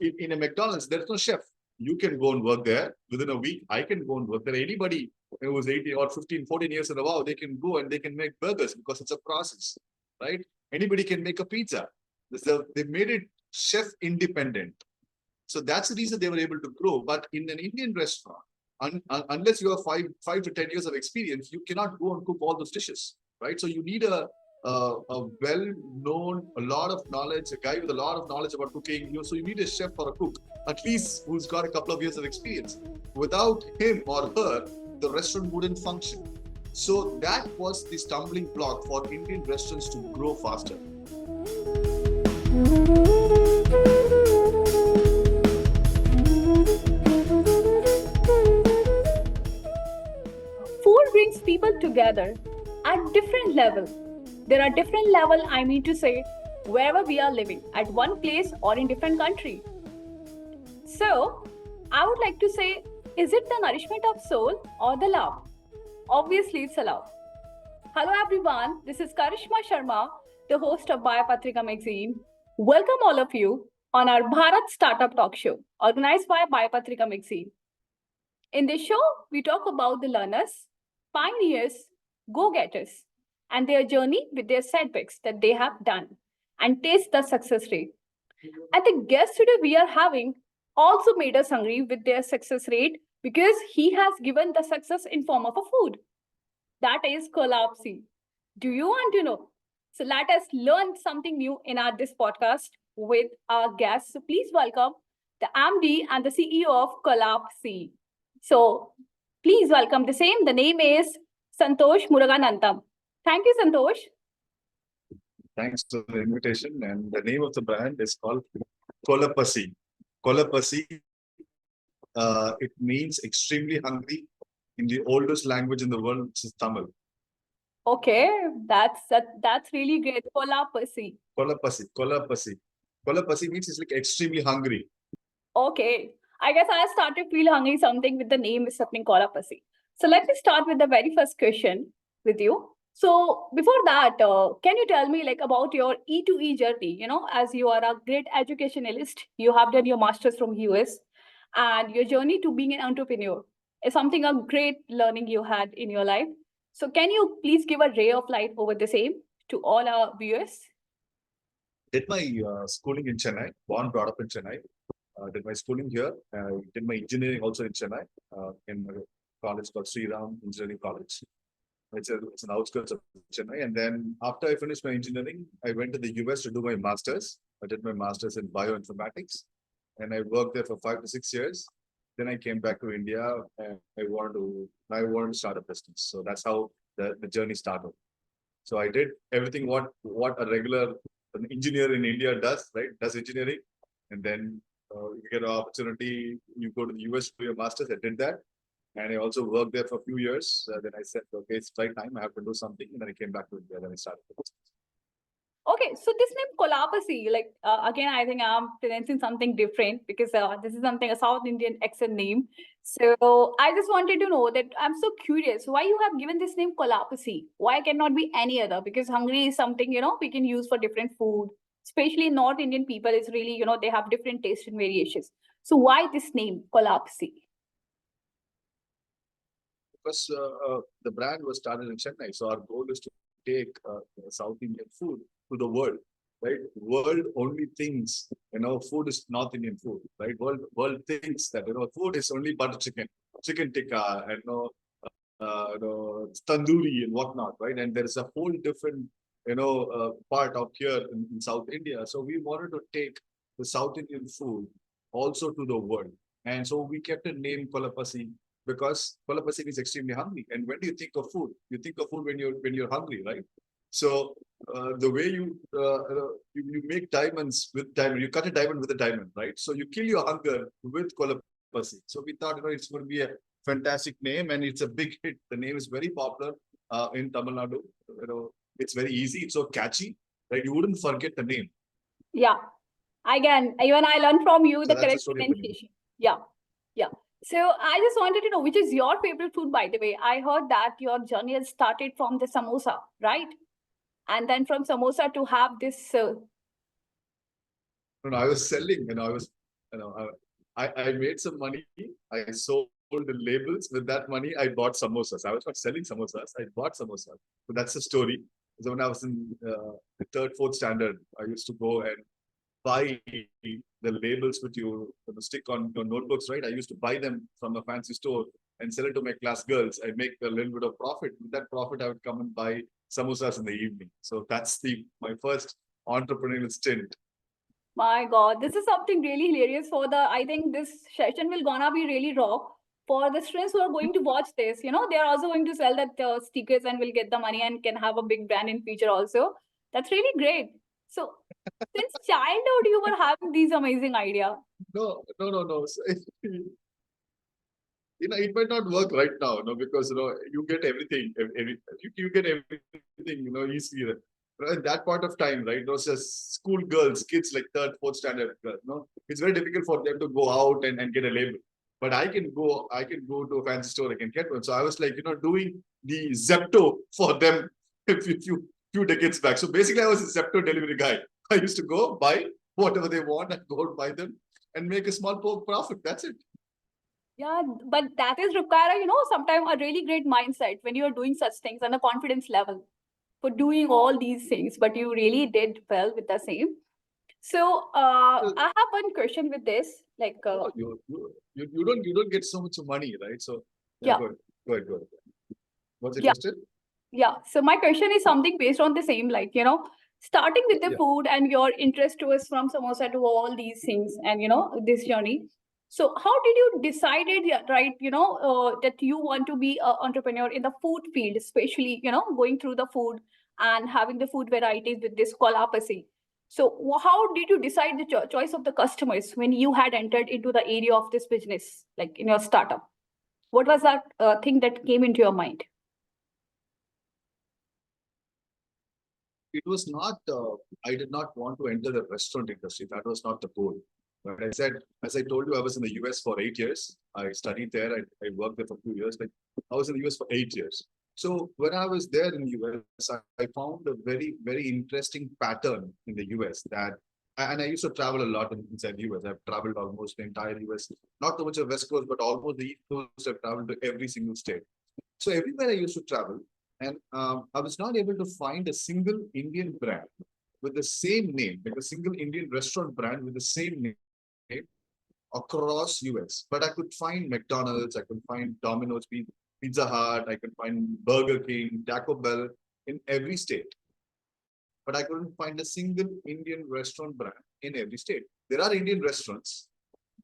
in a McDonald's, there's no chef. You can go and work there within a week. I can go and work there. Anybody who was 18 or 15, 14 years in a while, they can go and they can make burgers because it's a process, right? Anybody can make a pizza. So they made it chef independent. So that's the reason they were able to grow. But in an Indian restaurant, unless you have five to 10 years of experience, you cannot go and cook all those dishes, right? So you need a well-known, a lot of knowledge, a guy with a lot of knowledge about cooking. So you need a chef or a cook, at least who's got a couple of years of experience. Without him or her, the restaurant wouldn't function. So that was the stumbling block for Indian restaurants to grow faster. Food brings people together at different levels. There are different levels, I mean to say, wherever we are living, at one place or in different country. So, I would like to say, is it the nourishment of soul or the love? Obviously, it's a love. Hello everyone, this is Karishma Sharma, the host of Biopatrika magazine. Welcome all of you on our Bharat Startup Talk Show, organized by Biopatrika magazine. In this show, we talk about the learners, pioneers, go-getters, and their journey with their setbacks that they have done, and taste the success rate. And the guest today we are having also made us hungry with their success rate because he has given the success in form of a food. That is Kolapasi. Do you want to know? So let us learn something new in our this podcast with our guests. So please welcome the MD and the CEO of Kolapasi. So please welcome the same. The name is Santhosh Muruganantham. Thank you, Santhosh. Thanks for the invitation. And the name of the brand is called Kolapasi. Kolapasi, it means extremely hungry in the oldest language in the world, which is Tamil. Okay, that's really great. Kolapasi. Kolapasi means it's like extremely hungry. Okay, I guess I started feel hungry something with the name is something Kolapasi. So let me start with the very first question with you. So before that, can you tell me like about your E2E journey? You know, as you are a great educationalist, you have done your master's from US, and your journey to being an entrepreneur is something a great learning you had in your life. So can you please give a ray of light over the same to all our viewers? Did my schooling in Chennai, born, brought up in Chennai. Did my schooling here. Did my engineering also in Chennai, in a college called Sri Ram Engineering College. It's an outskirts of Chennai. And then after I finished my engineering, I went to the US to do my master's. I did my master's in bioinformatics, and I worked there for 5 to 6 years. Then I came back to India, and I wanted to start a business. So that's how the journey started. So I did everything what an engineer in India does, right? Does engineering, and then you get an opportunity. You go to the US to do your master's. I did that. And I also worked there for a few years. Then I said, okay, it's right time. I have to do something. And then I came back to India. Then I started the business. Okay, so this name Kolapasi, like again, I think I'm pronouncing something different because this is something a South Indian accent name. So I just wanted to know that I'm so curious why you have given this name Kolapasi. Why cannot be any other? Because hungry is something we can use for different food. Especially North Indian people is really they have different taste and variations. So why this name Kolapasi? Because the brand was started in Chennai. So our goal is to take South Indian food to the world, right? World only thinks, food is North Indian food, right? World thinks that, food is only butter chicken tikka, and, tandoori and whatnot, right? And there is a whole different, part of here in South India. So we wanted to take the South Indian food also to the world. And so we kept a name Kolapasi, because Kolapasi is extremely hungry. And when do you think of food? You think of food when you're hungry, right? So the way you make diamonds with diamond, you cut a diamond with a diamond, right? So you kill your hunger with Kolapasi. So we thought, it's going to be a fantastic name, and it's a big hit. The name is very popular in Tamil Nadu. It's very easy. It's so catchy, right? You wouldn't forget the name. Yeah. Again, even I learned from you the correct pronunciation. Yeah. So I just wanted to know, which is your favorite food, by the way? I heard that your journey has started from the samosa, right? And then from samosa to have this. No, I was selling, I was You know, I made some money. I sold the labels. With that money, I bought samosas. I was not selling samosas. I bought samosas. So that's the story. So when I was in the third, fourth standard, I used to go and buy the labels which you stick on your notebooks, right? I used to buy them from a fancy store and sell it to my class girls. I make a little bit of profit. With that profit, I would come and buy samosas in the evening. So that's my first entrepreneurial stint. My God, this is something really hilarious for the. I think this session will gonna be really raw for the students who are going to watch this. You know, they are also going to sell that stickers and will get the money and can have a big brand in future also. That's really great. So, since childhood, you were having these amazing idea. No, no, no, no. So, it might not work right now, because you get everything, you get everything, easily. At that point of time, right? Those school girls, kids like third, fourth standard, it's very difficult for them to go out and get a label. But I can go to a fancy store, I can get one. So I was like, doing the Zepto for them a few decades back. So basically, I was a Zepto delivery guy. I used to go buy whatever they want and go and buy them and make a small profit. That's it. Yeah, but that is require, sometimes a really great mindset when you are doing such things and a confidence level for doing all these things. But you really did well with the same. So I have one question with this. Like, you don't get so much money, right? So yeah, yeah, go ahead. What's the yeah, question? yeah. So my question is something based on the same, like, starting with the Yeah. food and your interest towards from samosa to all these things and, this journey. So how did you decided, yeah, right, that you want to be an entrepreneur in the food field, especially, going through the food and having the food varieties with this Kolapasi. So how did you decide the choice of the customers when you had entered into the area of this business, like in your startup? What was that thing that came into your mind? It was not, I did not want to enter the restaurant industry. That was not the goal. But I said, as I told you, I was in the US for 8 years. I studied there. I worked there for 2 years. Like I was in the US for 8 years. So when I was there in the US, I found a very, very interesting pattern in the US and I used to travel a lot inside the US. I've traveled almost the entire US, not so much the West Coast, but almost the East Coast. I've traveled to every single state. So everywhere I used to travel, and I was not able to find a single Indian brand with the same name, like a single Indian restaurant brand with the same name across US. But I could find McDonald's, I could find Domino's, Pizza Hut, I could find Burger King, Taco Bell in every state. But I couldn't find a single Indian restaurant brand in every state. There are Indian restaurants,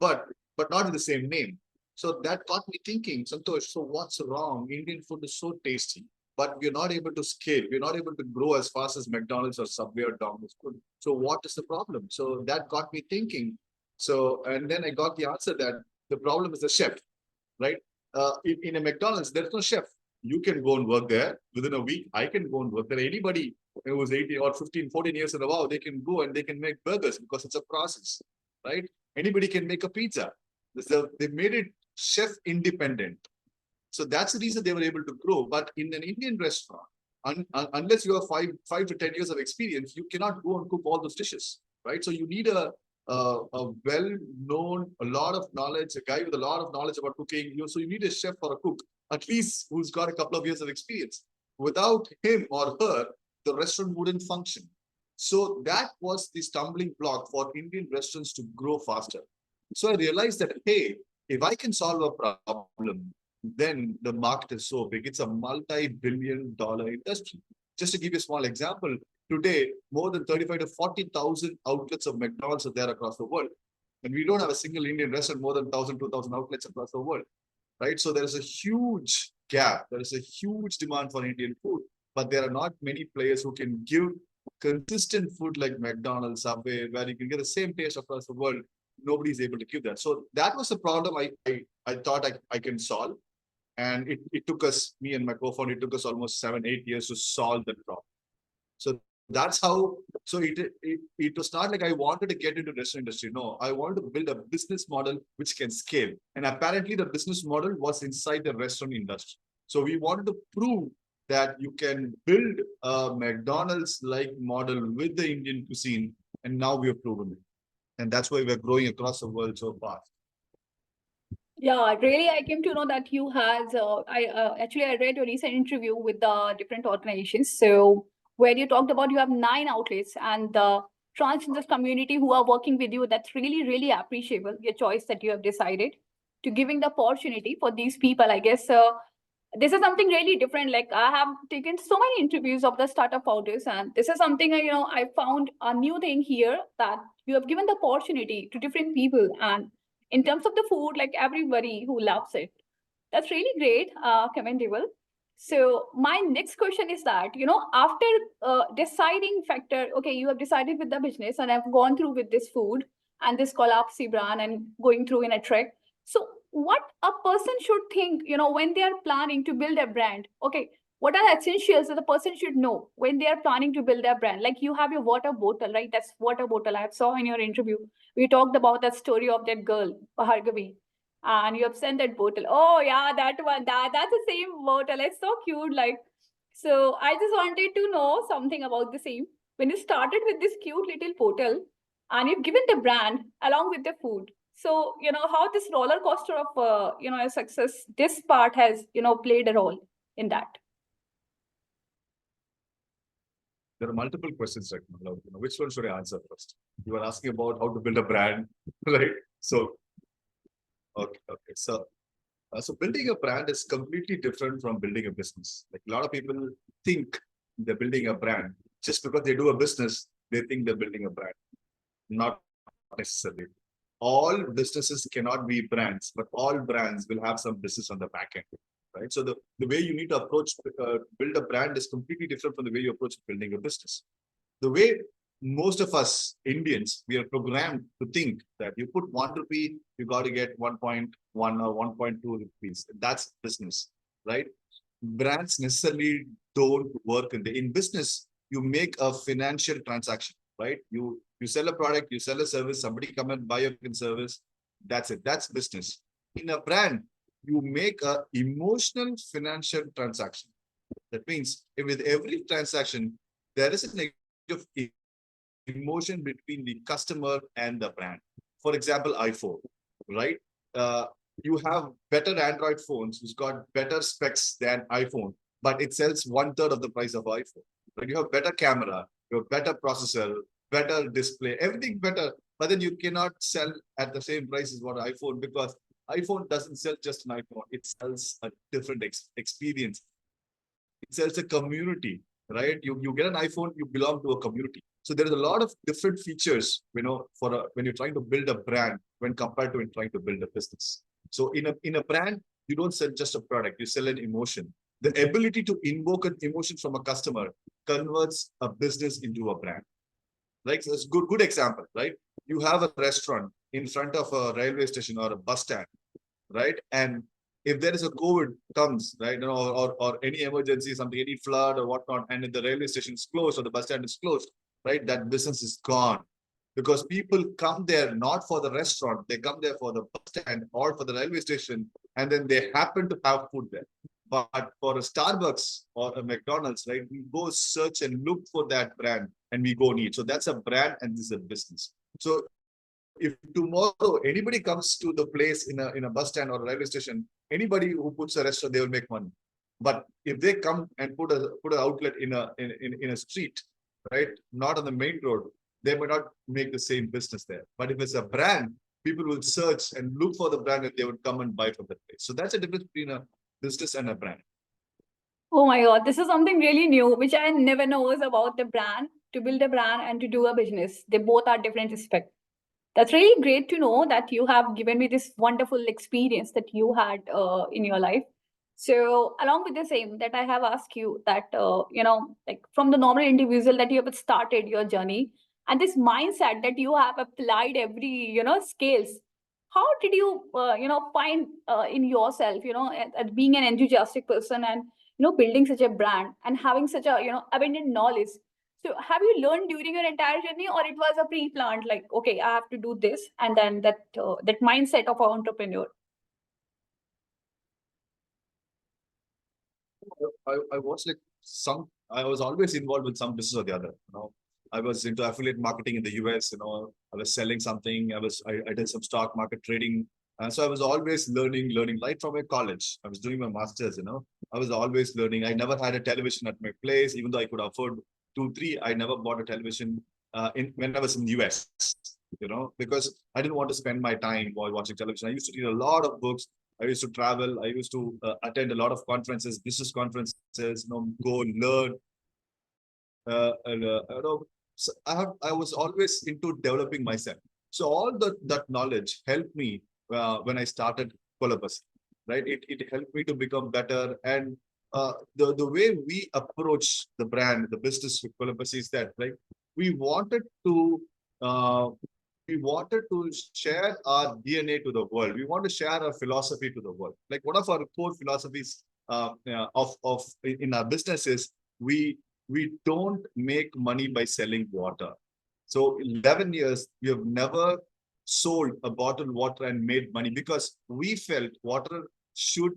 but not with the same name. So that got me thinking, Santhosh, so what's wrong? Indian food is so tasty, but we're not able to scale. We're not able to grow as fast as McDonald's or Subway or Domino's could. So what is the problem? So that got me thinking. So, and then I got the answer that the problem is the chef, right? In a McDonald's, there's no chef. You can go and work there within a week. I can go and work there. Anybody who was 18 or 15, 14 years and above, they can go and they can make burgers because it's a process, right? Anybody can make a pizza. So they made it chef independent. So that's the reason they were able to grow. But in an Indian restaurant, unless you have 5 to 10 years of experience, you cannot go and cook all those dishes, right? So you need a well-known, a lot of knowledge, a guy with a lot of knowledge about cooking. So you need a chef or a cook, at least who's got a couple of years of experience. Without him or her, the restaurant wouldn't function. So that was the stumbling block for Indian restaurants to grow faster. So I realized that, hey, if I can solve a problem, then the market is so big. It's a multi-billion-dollar industry. Just to give you a small example, today, more than 35 to 40,000 outlets of McDonald's are there across the world. And we don't have a single Indian restaurant, more than 1,000, 2,000 outlets across the world, right? So there is a huge gap. There is a huge demand for Indian food, but there are not many players who can give consistent food like McDonald's, Subway, where you can get the same taste across the world. Nobody's able to give that. So that was the problem I thought I can solve. And it took us, me and my co-founder, it took us almost 7, 8 years to solve that problem. So that's how, so it was not like I wanted to get into the restaurant industry. No, I wanted to build a business model which can scale. And apparently the business model was inside the restaurant industry. So we wanted to prove that you can build a McDonald's-like model with the Indian cuisine. And now we have proven it. And that's why we're growing across the world so fast. Yeah, really, I came to know that you has. I read your recent interview with the different organizations. So where you talked about you have 9 outlets and the transgender community who are working with you. That's really appreciable. Your choice that you have decided to giving the opportunity for these people. I guess this is something really different. Like I have taken so many interviews of the startup founders, and this is something I found a new thing here that you have given the opportunity to different people. And in terms of the food, like everybody who loves it, that's really great, commendable. So my next question is that after deciding factor, okay, you have decided with the business, and I've gone through with this food and this Kolapasi brand and going through in a trek. So what a person should think, when they are planning to build a brand? Okay, what are the essentials that the person should know when they are planning to build their brand? Like you have your water bottle, right? That's water bottle I saw in your interview. We talked about that story of that girl, Bhargavi, and you have sent that bottle. Oh yeah, that one. That's the same bottle. It's so cute. Like, so I just wanted to know something about the same. When you started with this cute little bottle, and you've given the brand along with the food. So how this roller coaster of a success. This part has played a role in that. There are multiple questions right now. Which one should I answer first? You were asking about how to build a brand, right? So, okay. So building a brand is completely different from building a business. Like a lot of people think they're building a brand just because they do a business. They think they're building a brand. Not necessarily. All businesses cannot be brands, but all brands will have some business on the back end, right? So the way you need to approach build a brand is completely different from the way you approach building a business. The way most of us Indians, we are programmed to think that you put 1 rupee, you got to get 1.1 or 1.2 rupees. That's business, right? Brands necessarily don't work in business. You make a financial transaction, right? You sell a product, you sell a service, somebody come and buy your service. That's it. That's business. In a brand, you make a emotional financial transaction. That means with every transaction, there is a negative emotion between the customer and the brand. For example, iPhone, right? You have better Android phones which got better specs than iPhone, but it sells 1/3 of the price of iPhone. But you have better camera, you have better processor, better display, everything better. But then you cannot sell at the same price as what iPhone, because iPhone doesn't sell just an iPhone; it sells a different experience. It sells a community, right? You get an iPhone, you belong to a community. So there is a lot of different features, when you're trying to build a brand when compared to when trying to build a business. So in a brand, you don't sell just a product, you sell an emotion. The ability to invoke an emotion from a customer converts a business into a brand. Like, so it's good example, right? You have a restaurant in front of a railway station or a bus stand, right? And if there is a COVID comes, right, or any emergency, something, any flood or whatnot, and if the railway station is closed or the bus stand is closed, right, that business is gone. Because people come there not for the restaurant, they come there for the bus stand or for the railway station, and then they happen to have food there. But for a Starbucks or a McDonald's, right, we go search and look for that brand and we go and eat. So that's a brand and this is a business. So if tomorrow anybody comes to the place in a bus stand or a railway station, anybody who puts a restaurant, they will make money. But if they come and put an outlet in a street, right, not on the main road, they may not make the same business there. But if it's a brand, people will search and look for the brand and they would come and buy from that place. So that's the difference between a business and a brand. Oh my God, this is something really new, which I never knows about the brand. To build a brand and to do a business, they both are different aspects. That's really great to know that you have given me this wonderful experience that you had in your life. So, along with the same, that I have asked you that, like from the normal individual that you have started your journey and this mindset that you have applied every, scales. How did you, find in yourself, at being an enthusiastic person and, building such a brand and having such a, abundant knowledge? So have you learned during your entire journey, or it was a pre-planned, like, okay, I have to do this, and then that mindset of an entrepreneur? I was always involved with some business or the other. I was into affiliate marketing in the US. I was selling something. I did some stock market trading. And so I was always learning right from my college. I was doing my masters. I was always learning. I never had a television at my place, even though I could afford two, three. I never bought a television when I was in the US. Because I didn't want to spend my time while watching television. I used to read a lot of books. I used to travel. I used to attend a lot of conferences, business conferences. Go learn. So I was always into developing myself. So all that knowledge helped me when I started Kolapasi, right? It helped me to become better. And the way we approach the brand, the business with Kolapasi is that, right? We wanted to uh, we wanted to share our DNA to the world. We want to share our philosophy to the world. Like one of our core philosophies of in our business is we we don't make money by selling water. So 11 years, we have never sold a bottled water and made money because we felt should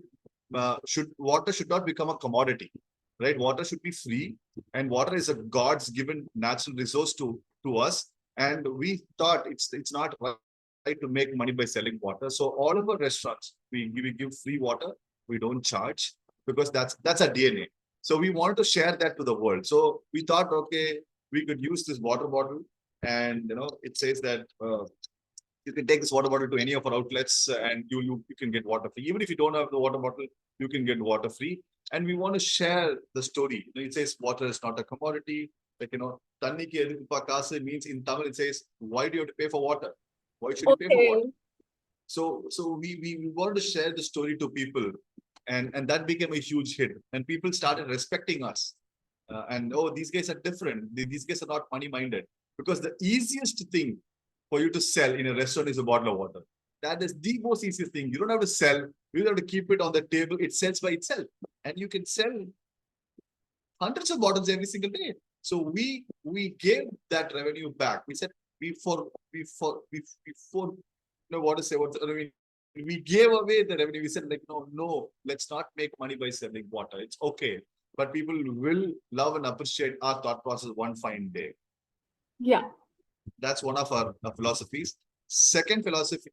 water should not become a commodity, right? Water should be free, and water is a God's given natural resource to us. And we thought it's not right to make money by selling water. So all of our restaurants, we give free water. We don't charge because that's our DNA. So we wanted to share that to the world. So we thought, okay, we could use this water bottle, and it says that you can take this water bottle to any of our outlets, and you can get water free. Even if you don't have the water bottle, you can get water free. And we want to share the story. It says water is not a commodity. Like tanni ki edukku pa kasu means in Tamil it says, why do you have to pay for water? Why should you pay for water? Okay. So we wanted to share the story to people, and that became a huge hit. And people started respecting us. And oh, these guys are different. These guys are not money minded, because the easiest thing for you to sell in a restaurant is a bottle of water. That is the most easiest thing. You don't have to sell. You don't have to keep it on the table. It sells by itself, and you can sell hundreds of bottles every single day. So we gave that revenue back. We said before what to say. I mean, we gave away the revenue. We said like no, let's not make money by selling water. It's okay, but people will love and appreciate our thought process one fine day. Yeah. That's one of our philosophies. Second philosophy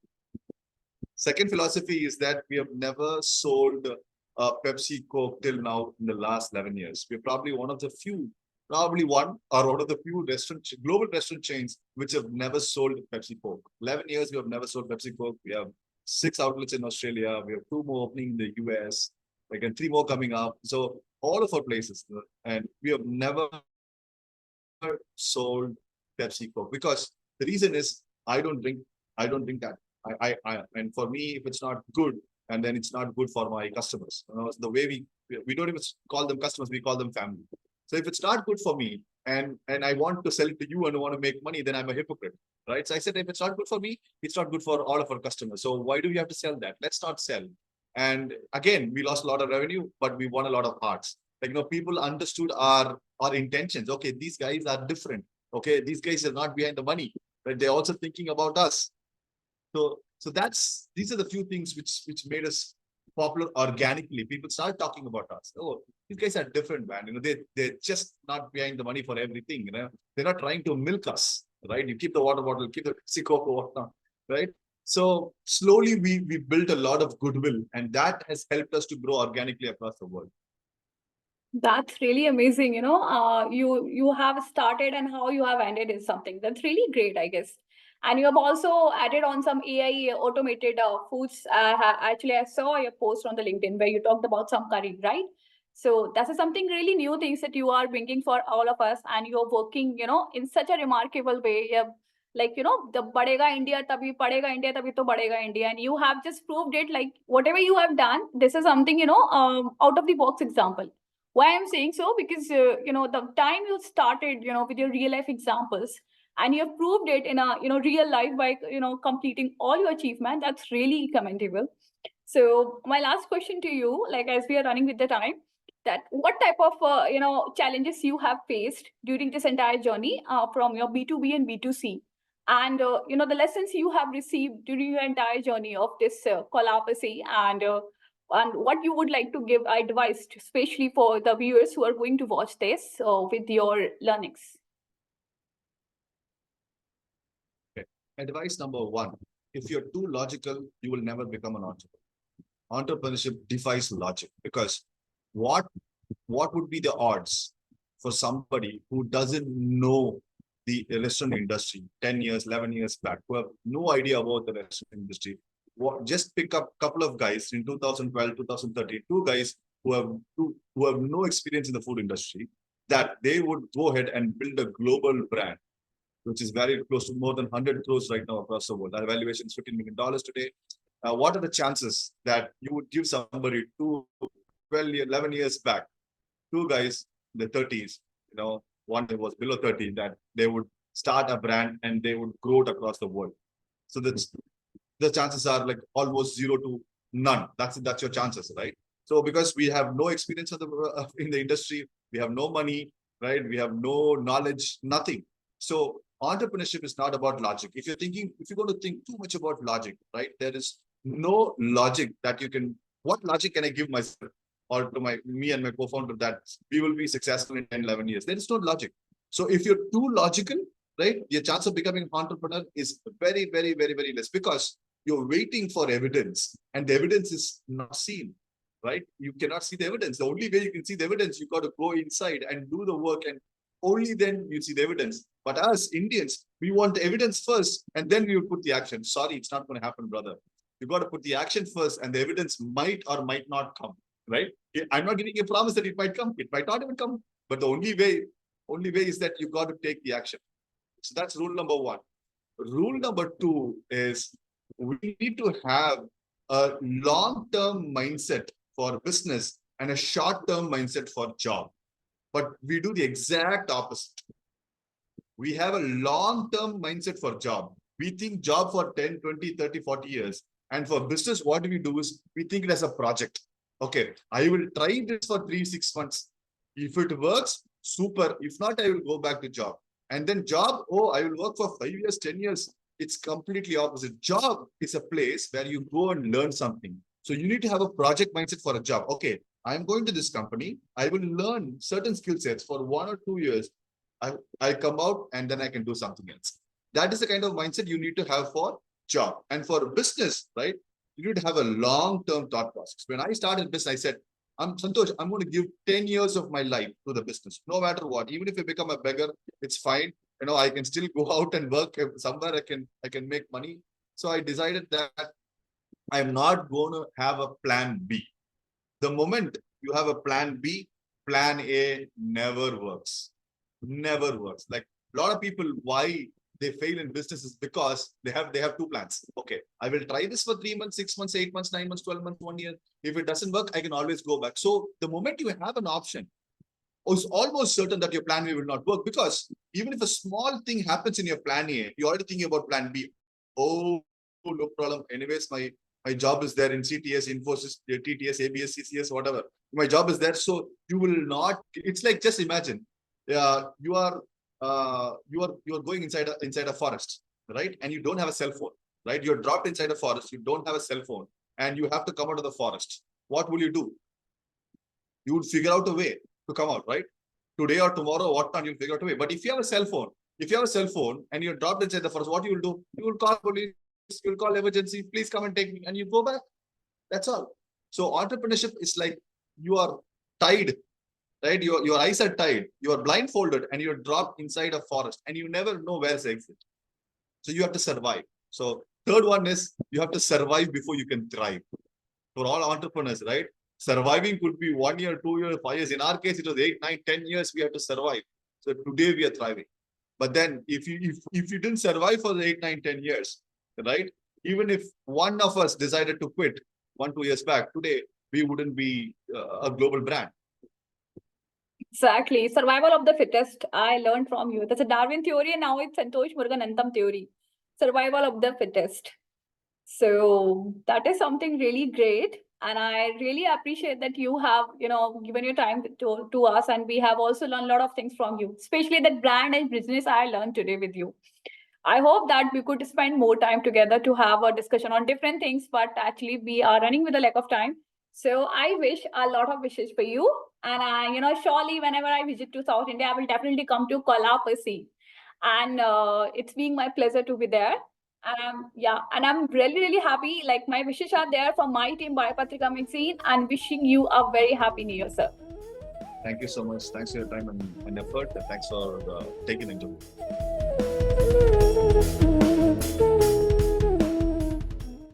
is that we have never sold Pepsi, Coke till now in the last 11 years. We're probably one of the few, one of the few global restaurant chains which have never sold Pepsi, Coke. 11 years we have never sold Pepsi, Coke. We have 6 outlets in Australia. We have 2 more opening in the US, and 3 more coming up. So all of our places, and we have never sold Pepsi, Coke, because the reason is I don't drink that. And for me, if it's not good, and then it's not good for my customers. The way we don't even call them customers, we call them family. So if it's not good for me, and I want to sell it to you and I want to make money, then I'm a hypocrite, right? So I said, if it's not good for me, it's not good for all of our customers. So why do we have to sell that? Let's not sell. And again, we lost a lot of revenue, but we won a lot of hearts. People understood our intentions. Okay, these guys are different. Okay, these guys are not behind the money, but they're also thinking about us. So these are the few things which made us popular organically. People started talking about us. Oh, these guys are different, man. They're just not behind the money for everything. They're not trying to milk us, right? You keep the water bottle, keep the Coke, whatnot, right? So slowly we built a lot of goodwill, and that has helped us to grow organically across the world. That's really amazing. You have started and how you have ended is something that's really great, I guess. And you have also added on some AI automated foods. Actually, I saw your post on the LinkedIn where you talked about some curry, right? So that is something really new things that you are bringing for all of us, and you're working, in such a remarkable way. Like the badega India tabhi padega India tabhi to badega India, and you have just proved it. Like whatever you have done, this is something out of the box example. Why I'm saying so? Because the time you started with your real life examples, and you have proved it in a real life by completing all your achievement. That's really commendable. So my last question to you, like as we are running with the time, that what type of challenges you have faced during this entire journey from your B2B and B2C, and the lessons you have received during your entire journey of this Kolapasi, and what you would like to give advice, especially for the viewers who are going to watch this with your learnings. Advice number one, if you're too logical, you will never become an entrepreneur. Entrepreneurship defies logic because what what would be the odds for somebody who doesn't know the restaurant industry 10 years, 11 years back, who have no idea about the restaurant industry? Just pick up a couple of guys in 2012, 2013, two guys who have no experience in the food industry, that they would go ahead and build a global brand, which is very close to more than 100 crores right now across the world. Our valuation is $15 million today. What are the chances that you would give somebody 12, 11 years back, two guys in the 30s, one was below 30, that they would start a brand and they would grow it across the world? So the chances are like almost 0 to none. That's your chances, right? So because we have no experience in the industry, we have no money, right? We have no knowledge, nothing. So entrepreneurship is not about logic. If you're going to think too much about logic, right? There is no logic that you can. What logic can I give myself or to me and my co-founder that we will be successful in 10, 11 years? There is no logic. So if you're too logical, right, your chance of becoming an entrepreneur is very, very, very, very less, because you're waiting for evidence and the evidence is not seen, right? You cannot see the evidence. The only way you can see the evidence, you got to go inside and do the work, and only then you see the evidence. But us Indians, we want the evidence first and then we will put the action. Sorry, it's not going to happen, brother. You got to put the action first and the evidence might or might not come, right? I'm not giving you a promise that it might come. It might not even come. But the only way is that you got to take the action. So that's rule number one. Rule number two is we need to have a long-term mindset for business and a short-term mindset for job. But we do the exact opposite. We have a long-term mindset for job. We think job for 10, 20, 30, 40 years. And for business, what we do is we think it as a project. Okay, I will try this for 3-6 months. If it works, super. If not, I will go back to job. And then job, I will work for 5 years, 10 years. It's completely opposite. Job is a place where you go and learn something. So you need to have a project mindset for a job. Okay, I'm going to this company. I will learn certain skill sets for 1 or 2 years. I come out and then I can do something else. That is the kind of mindset you need to have for job. And for business, right? You need to have a long-term thought process. When I started business, I said, Santhosh, I'm going to give 10 years of my life to the business, no matter what. Even if I become a beggar, it's fine. I can still go out and work somewhere. I can make money. So I decided that I'm not going to have a plan B. The moment you have a plan B, plan A never works. Never works. Like a lot of people, why they fail in business is because they have 2 plans. Okay, I will try this for 3 months, 6 months, 8 months, 9 months, 12 months, 1 year. If it doesn't work, I can always go back. So the moment you have an option, it's almost certain that your plan A will not work, because even if a small thing happens in your plan A, you're already thinking about plan B. Oh, no problem. Anyways, my job is there in CTS, Infosys, TTS, ABS, CCS, whatever. My job is there. So you will not, it's like, just imagine, you are going inside a forest, right? And you don't have a cell phone, right? You're dropped inside a forest. You don't have a cell phone and you have to come out of the forest. What will you do? You would figure out a way to come out, right? Today or tomorrow, what not, you'll figure out a way. But if you have a cell phone, and you're dropped inside the forest, what you will do? You will call police, you will call emergency, please come and take me, and you go back. That's all. So entrepreneurship is like you are tied, right? Your eyes are tied, you are blindfolded, and you're dropped inside a forest, and you never know where's the exit. So you have to survive. So third one is you have to survive before you can thrive. For all entrepreneurs, right? Surviving could be 1 year, 2 years, 5 years. In our case, it was 8, 9, 10 years we had to survive. So today we are thriving. But then if you didn't survive for the 8, 9, 10 years, right? Even if one of us decided to quit 1, 2 years back, today we wouldn't be a global brand. Exactly. Survival of the fittest. I learned from you. That's a Darwin theory, and now it's Santhosh Muruganantham theory. Survival of the fittest. So that is something really great. And I really appreciate that you have, given your time to us. And we have also learned a lot of things from you, especially that brand and business I learned today with you. I hope that we could spend more time together to have a discussion on different things, but actually we are running with a lack of time. So I wish a lot of wishes for you. And surely whenever I visit to South India, I will definitely come to Kolapasi. And it's being my pleasure to be there. And I'm really happy. Like, my wishes are there from my team, Biopatrika Magazine, and wishing you a very happy New Year, sir. Thank you so much. Thanks for your time and effort. And thanks for taking the interview.